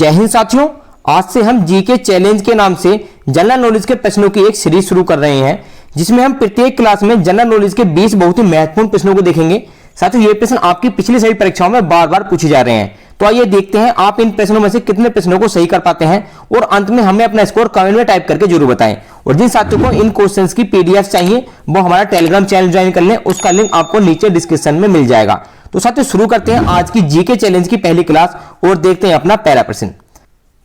जय हिंद साथियों, आज से हम जीके चैलेंज के नाम से जनरल नॉलेज के प्रश्नों की एक सीरीज शुरू कर रहे हैं, जिसमें हम प्रत्येक क्लास में जनरल नॉलेज के 20 बहुत ही महत्वपूर्ण प्रश्नों को देखेंगे। साथियों, ये प्रश्न आपकी पिछली सभी परीक्षाओं में बार बार पूछे जा रहे हैं। तो आइए देखते हैं आप इन प्रश्नों में से कितने प्रश्नों को सही कर पाते हैं और अंत में हमें अपना स्कोर कमेंट में टाइप करके जरूर बताएं। और जिन साथियों को इन क्वेश्चंस की पीडीएफ चाहिए वो हमारा टेलीग्राम चैनल ज्वाइन कर लें, उसका लिंक आपको नीचे डिस्क्रिप्शन में मिल जाएगा। तो साथियों, शुरू करते हैं आज की जीके चैलेंज की पहली क्लास और देखते हैं अपना पहला प्रश्न।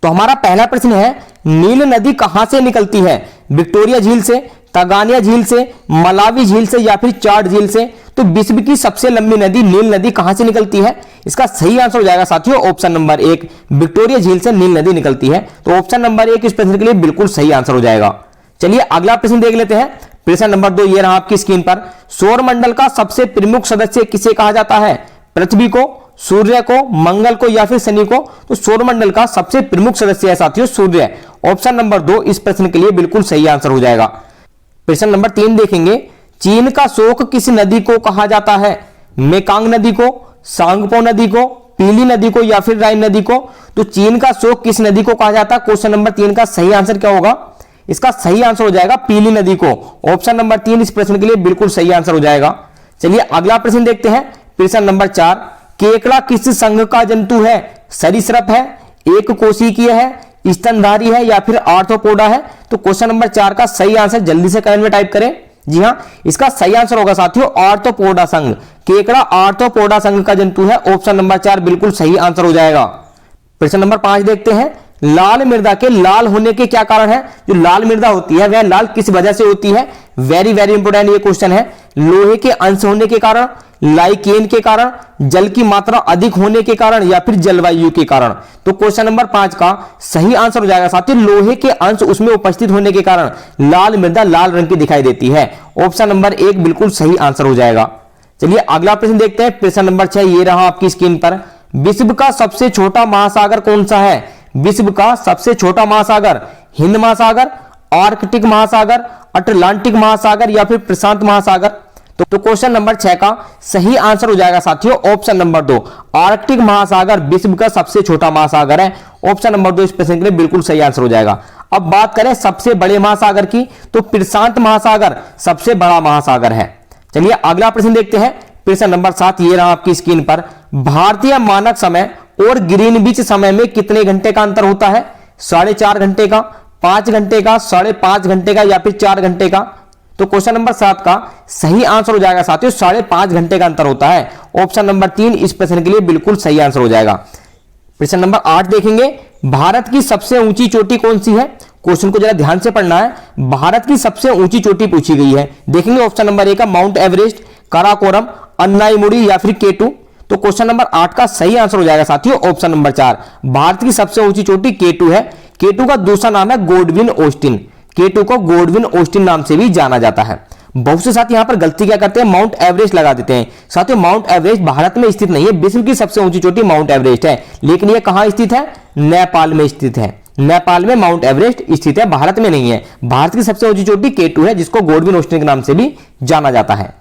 तो हमारा पहला प्रश्न है, नील नदी कहां से निकलती है? विक्टोरिया झील से, तगानिया झील से, मलावी झील से या फिर चाड झील से? तो विश्व की सबसे लंबी नदी नील नदी कहां से निकलती है? इसका सही आंसर हो जाएगा साथियों ऑप्शन नंबर 1, विक्टोरिया झील से नील नदी निकलती है। तो ऑप्शन नंबर 1 इस प्रश्न के लिए बिल्कुल सही आंसर हो जाएगा। चलिए अगला प्रश्न देख लेते हैं। प्रश्न नंबर 2 ये रहा आपकी स्क्रीन पर। सौरमंडल का सबसे प्रमुख सदस्य किसे कहा जाता है? पृथ्वी को, सूर्य को, मंगल को या फिर शनि को? तो सौरमंडल का सबसे प्रमुख सदस्य है साथियों सूर्य। ऑप्शन नंबर 2 इस प्रश्न के लिए बिल्कुल सही आंसर हो जाएगा। प्रश्न नंबर 3 देखेंगे। चीन का शोक किस नदी को कहा जाता है? मेकांग नदी को, सांगपो नदी को, पीली नदी को या फिर राइन नदी को? तो चीन का शोक किस नदी को कहा जाता है? क्वेश्चन नंबर 3 का सही आंसर क्या होगा? इसका सही आंसर हो जाएगा पीली नदी को। ऑप्शन नंबर 3 इस प्रश्न के लिए बिल्कुल सही आंसर हो जाएगा। चलिए अगला प्रश्न देखते हैं। प्रश्न नंबर 4, केकड़ा किस संघ का जंतु है? सरीसृप है, एक कोशिकीय है, स्तनधारी है या फिर आर्थ्रोपोडा है? तो क्वेश्चन नंबर 4 का सही आंसर जल्दी से कमेंट में टाइप करें। जी हां, इसका सही आंसर होगा साथियों आर्थ्रोपोडा संघ। केकड़ा आर्थ्रोपोडा संघ का जंतु है। ऑप्शन नंबर 4 बिल्कुल सही आंसर हो जाएगा। प्रश्न नंबर 5 देखते हैं। लाल मृदा के लाल होने के क्या कारण है? जो लाल मृदा होती है वह लाल किस वजह से होती है? वेरी वेरी इंपोर्टेंट ये क्वेश्चन है। लोहे के अंश होने के कारण, लाइकेन के कारण, जल की मात्रा अधिक होने के कारण या फिर जलवायु के कारण? तो क्वेश्चन नंबर 5 का सही आंसर हो जाएगा साथियों लोहे के अंश उसमें उपस्थित होने के कारण लाल मृदा लाल रंग की दिखाई देती है। ऑप्शन नंबर 1 बिल्कुल सही आंसर हो जाएगा। चलिए अगला प्रश्न देखते हैं। प्रश्न नंबर 6 ये रहा आपकी स्क्रीन पर। विश्व का सबसे छोटा महासागर कौन सा है? विश्व का सबसे छोटा महासागर हिंद महासागर, आर्कटिक महासागर, अटलांटिक महासागर या फिर प्रशांत महासागर? तो क्वेश्चन नंबर 6 का सही आंसर हो जाएगा साथियों ऑप्शन नंबर 2, आर्कटिक महासागर विश्व का सबसे छोटा महासागर है। ऑप्शन नंबर 2 इस प्रश्न के लिए बिल्कुल सही आंसर हो जाएगा। अब बात करें सबसे बड़े महासागर की, तो प्रशांत महासागर सबसे बड़ा महासागर है। चलिए अगला प्रश्न देखते हैं। प्रश्न नंबर 7 ये रहा आपकी स्क्रीन पर। भारतीय मानक समय और ग्रीनविच समय में कितने घंटे का अंतर होता है? 4.5 घंटे का, 5 घंटे का, 5.5 घंटे का या फिर 4 घंटे का? तो क्वेश्चन नंबर 7 का सही आंसर हो जाएगा साथियों 5.5 घंटे का अंतर होता है। ऑप्शन नंबर 3 इस प्रश्न के लिए बिल्कुल सही आंसर हो जाएगा। प्रश्न नंबर 8 देखेंगे। भारत की सबसे ऊंची चोटी कौन सी है? क्वेश्चन को जरा ध्यान से पढ़ना है। भारत की सबसे ऊंची चोटी पूछी गई है। देखेंगे ऑप्शन नंबर 1 का माउंट एवरेस्ट, काराकोरम, अन्नाईमुड़ी या फिर केटू? तो क्वेश्चन नंबर 8 का सही आंसर हो जाएगा साथियों ऑप्शन नंबर 4, भारत की सबसे ऊंची चोटी केटू है। केटू का दूसरा नाम है गोडविन ऑस्टिन। केटू को गोडविन ऑस्टिन नाम से भी जाना जाता है। बहुत से साथी यहां पर गलती क्या करते हैं, माउंट एवरेस्ट लगा देते हैं। साथियों माउंट एवरेस्ट भारत में स्थित नहीं है। विश्व की सबसे ऊंची चोटी माउंट एवरेस्ट है, लेकिन यह कहां स्थित है? नेपाल में स्थित है। नेपाल में माउंट एवरेस्ट स्थित है, भारत में नहीं है। भारत की सबसे ऊंची चोटी केटू है, जिसको गोडविन ऑस्टिन के नाम से भी जाना जाता है।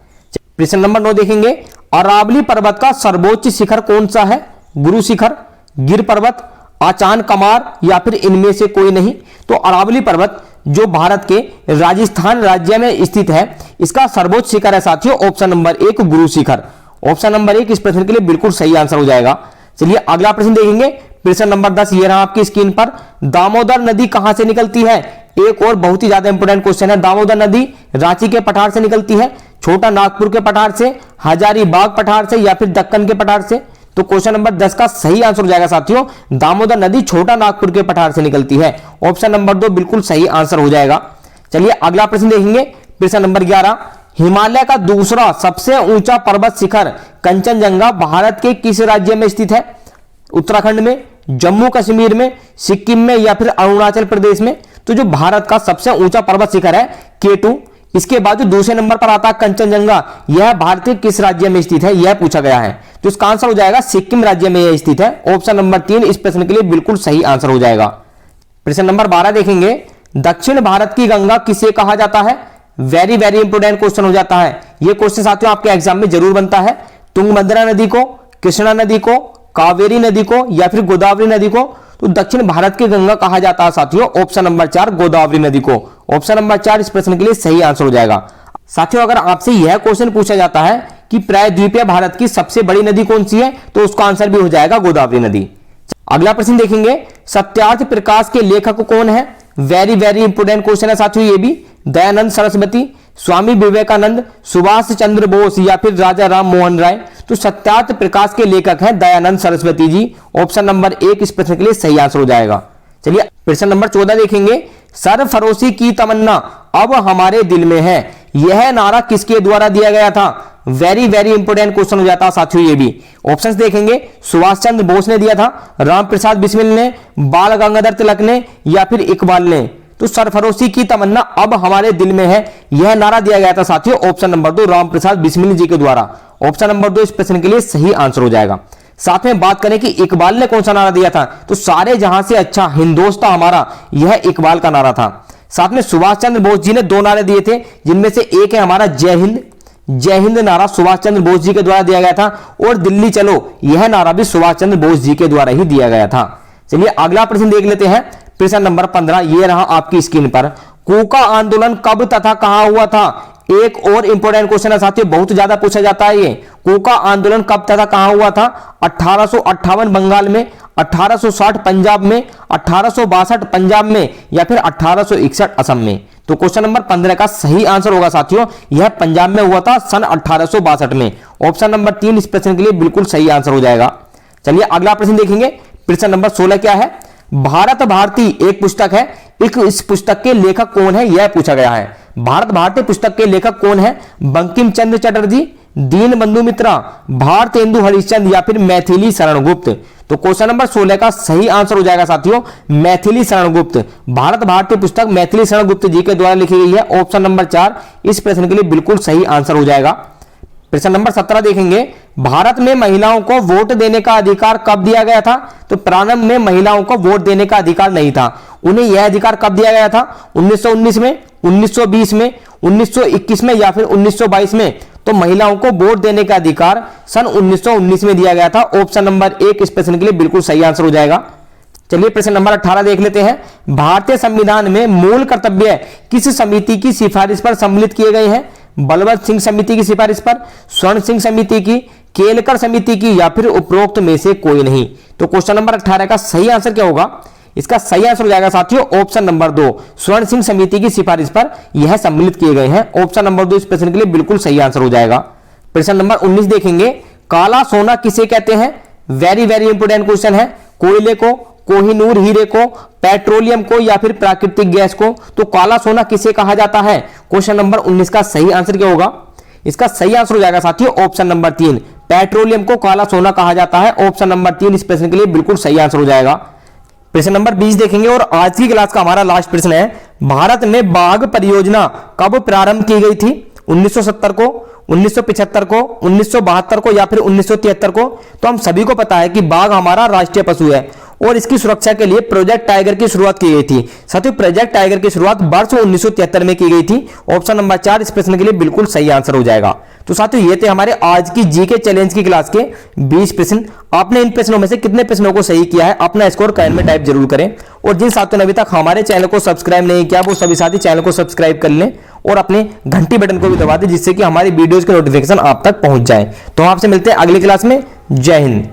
प्रश्न नंबर 9 देखेंगे। अरावली पर्वत का सर्वोच्च शिखर कौन सा है? गुरु शिखर, गिर पर्वत, आचान कमार या फिर इनमें से कोई नहीं? तो अरावली पर्वत जो भारत के राजस्थान राज्य में स्थित है, इसका सर्वोच्च शिखर है साथियों option number 1 Guru Shikhar. Option number 1 इस प्रश्न के लिए बिल्कुल सही आंसर हो जाएगा। चलिए अगला प्रश्न देखेंगे। प्रश्न नंबर 10 ये रहा आपकी स्क्रीन पर। दामोदर नदी कहां से निकलती है? एक और बहुत ही ज्यादा इंपोर्टेंट क्वेश्चन है। दामोदर नदी रांची के पठार से निकलती है, छोटा नागपुर के पठार से, हजारीबाग पठार से या फिर दक्कन के पठार से? तो क्वेश्चन नंबर 10 का सही आंसर हो जाएगा साथियों दामोदर नदी छोटा नागपुर के पठार से निकलती है। ऑप्शन नंबर 2 बिल्कुल सही आंसर हो जाएगा। चलिए अगला प्रश्न देखेंगे। प्रश्न नंबर 11। हिमालय का दूसरा सबसे ऊंचा पर्वत शिखर कंचनजंगा भारत के किस राज्य में स्थित है? उत्तराखंड में, जम्मू कश्मीर में, सिक्किम में या फिर अरुणाचल प्रदेश में? तो जो भारत का सबसे ऊंचा पर्वत शिखर है केटू, इसके बाद जो दूसरे नंबर पर आता है कंचनजंगा, यह भारत के किस राज्य में स्थित है यह पूछा गया है। तो इसका आंसर हो जाएगा सिक्किम राज्य में यह स्थित है। ऑप्शन नंबर 3 इस प्रश्न के लिए बिल्कुल सही आंसर हो जाएगा। प्रश्न नंबर 12 देखेंगे। दक्षिण भारत की गंगा किसे कहा जाता है? वेरी वेरी इंपोर्टेंट क्वेश्चन हो जाता है। यह क्वेश्चन साथियों आपके एग्जाम में जरूर बनता है। तुंगभद्रा नदी को, कृष्णा नदी को, कावेरी नदी को या फिर गोदावरी नदी को? तो दक्षिण भारत की गंगा कहा जाता है साथियों ऑप्शन नंबर 4 गोदावरी नदी को। ऑप्शन नंबर 4 इस प्रश्न के लिए सही आंसर हो जाएगा। साथियों अगर आपसे यह क्वेश्चन पूछा जाता है कि प्रायद्वीपीय भारत की सबसे बड़ी नदी कौन सी है, तो उसका आंसर भी हो जाएगा गोदावरी नदी। अगला प्रश्न देखेंगे, सत्यार्थ प्रकाश के लेखक कौन है? वेरी वेरी इंपोर्टेंट क्वेश्चन है साथियों ये भी। दयानंद सरस्वती, स्वामी विवेकानंद, सुभाष चंद्र बोस या फिर राजा राम मोहन राय? तो सत्यार्थ प्रकाश के लेखक हैं दयानंद सरस्वती जी। ऑप्शन नंबर 1 इस प्रश्न के लिए सही आंसर हो जाएगा। चलिए प्रश्न नंबर 14 देखेंगे, सरफरोशी की तमन्ना अब हमारे दिल में है, यह नारा किसके द्वारा दिया गया था? वेरी वेरी इंपोर्टेंट क्वेश्चन हो जाता है साथियों ये भी। ऑप्शंस देखेंगे, सुभाष चंद्र बोस ने दिया था, रामप्रसाद बिस्मिल ने, बाल गंगाधर तिलक ने या फिर इकबाल ने? तो सरफरोशी की तमन्ना अब हमारे दिल में है, यह नारा दिया गया था साथियों ऑप्शन नंबर 2 रामप्रसाद बिस्मिल जी के द्वारा। ऑप्शन नंबर 2 इस प्रश्न के लिए सही आंसर हो जाएगा। साथ में बात करें कि इकबाल ने कौन सा नारा दिया था, तो सारे जहां से अच्छा हिंदोस्तां हमारा, यह इकबाल का नारा था। साथ में सुभाष चंद्र बोस जी ने 2 नारे दिए थे, जिनमें से एक है हमारा जय हिंद नारा सुभाष चंद्र बोस जी के द्वारा दिया गया था, और दिल्ली चलो यह नारा भी सुभाष चंद्र बोस जी के द्वारा ही दिया गया था। चलिए अगला प्रश्न देख लेते हैं, प्रश्न नंबर 15 ये रहा आपकी स्क्रीन पर। कूका आंदोलन कब तथा कहां हुआ था? एक और इंपोर्टेंट क्वेश्चन है साथियों, बहुत ज्यादा पूछा जाता है ये। कूका आंदोलन कब तथा कहां हुआ था? 1858 बंगाल में, 1860 पंजाब में, 1862 पंजाब में या फिर 1861 असम में? तो क्वेश्चन नंबर 15 का सही आंसर होगा साथियों, यह पंजाब में हुआ था सन 1862 में। ऑप्शन नंबर 3 इस प्रश्न के लिए बिल्कुल सही आंसर हो जाएगा। चलिए अगला प्रश्न देखेंगे, प्रश्न नंबर 16 क्या है? भारत भारती एक पुस्तक है, इस पुस्तक के लेखक कौन है, यह पूछा गया है। भारत भारती पुस्तक के लेखक कौन है? बंकिम चंद्र चटर्जी, दीन बंधु मित्रा, भारतेंदु हरिश्चंद्र या फिर मैथिली शरण गुप्त? तो क्वेश्चन नंबर 16 का सही आंसर हो जाएगा साथियों मैथिली शरण गुप्त। भारत भारती पुस्तक मैथिली शरण गुप्त जी के द्वारा लिखी गई है। ऑप्शन नंबर 4 इस प्रश्न के लिए बिल्कुल सही आंसर हो जाएगा। प्रश्न नंबर 17 देखेंगे, भारत में महिलाओं को वोट देने का अधिकार कब दिया गया था? तो प्रारंभ में महिलाओं को वोट देने का अधिकार नहीं था, उन्हें यह अधिकार कब दिया गया था? 1919 में, 1920 में, 1921 में या फिर 1922 में? तो महिलाओं को वोट देने का अधिकार सन 1919 में दिया गया था। ऑप्शन नंबर 1 इस प्रश्न के लिए बिल्कुल सही आंसर हो जाएगा। चलिए प्रश्न नंबर 18 देख लेते हैं, भारतीय संविधान में मूल कर्तव्य किस समिति की सिफारिश पर सम्मिलित किए गए हैं? बलवंत सिंह समिति की सिफारिश पर, स्वर्ण सिंह समिति की, केलकर समिति की या फिर उपरोक्त में से कोई नहीं? तो क्वेश्चन नंबर 18 का सही आंसर क्या होगा? इसका सही आंसर हो जाएगा साथियों ऑप्शन नंबर 2 स्वर्ण सिंह समिति की सिफारिश पर यह सम्मिलित किए गए हैं। ऑप्शन नंबर 2 इस प्रश्न के लिए बिल्कुल सही आंसर हो जाएगा। प्रश्न नंबर 19 देखेंगे, काला सोना किसे कहते हैं? वेरी वेरी इंपोर्टेंट क्वेश्चन है। कोयले को, कोहिनूर हीरे को, पेट्रोलियम को या फिर प्राकृतिक गैस को? तो काला सोना किसे कहा जाता है? क्वेश्चन नंबर 19 का सही आंसर क्या होगा? इसका सही आंसर हो जाएगा साथियों ऑप्शन नंबर 3 पेट्रोलियम को काला सोना कहा जाता है। ऑप्शन नंबर 3 इस प्रश्न के लिए बिल्कुल सही आंसर हो जाएगा। प्रश्न नंबर 20 देखेंगे और आज की क्लास का हमारा लास्ट प्रश्न है, भारत में बाघ परियोजना कब प्रारंभ की गई थी? 1970 को, 1975 को, 1972 को या फिर 1973 को? तो हम सभी को पता है कि बाघ हमारा राष्ट्रीय पशु है और इसकी सुरक्षा के लिए प्रोजेक्ट टाइगर की शुरुआत की गई थी। साथियों प्रोजेक्ट टाइगर की शुरुआत वर्ष 1973 में की गई थी। ऑप्शन नंबर 4 इस प्रश्न के लिए बिल्कुल सही आंसर हो जाएगा। तो साथियों ये थे हमारे आज की जीके चैलेंज की क्लास के 20 प्रश्न। आपने इन प्रश्नों में से कितने प्रश्नों को सही किया है अपना स्कोर कमेंट में टाइप जरूर करें, और जिन साथियों ने अभी तक हमारे चैनल को सब्सक्राइब नहीं किया वो सभी साथी चैनल को सब्सक्राइब कर लें और अपने घंटी बटन को भी दबा दें, जिससे कि हमारी वीडियोज के नोटिफिकेशन आप तक पहुंच जाए। तो आपसे मिलते हैं अगली क्लास में। जय हिंद।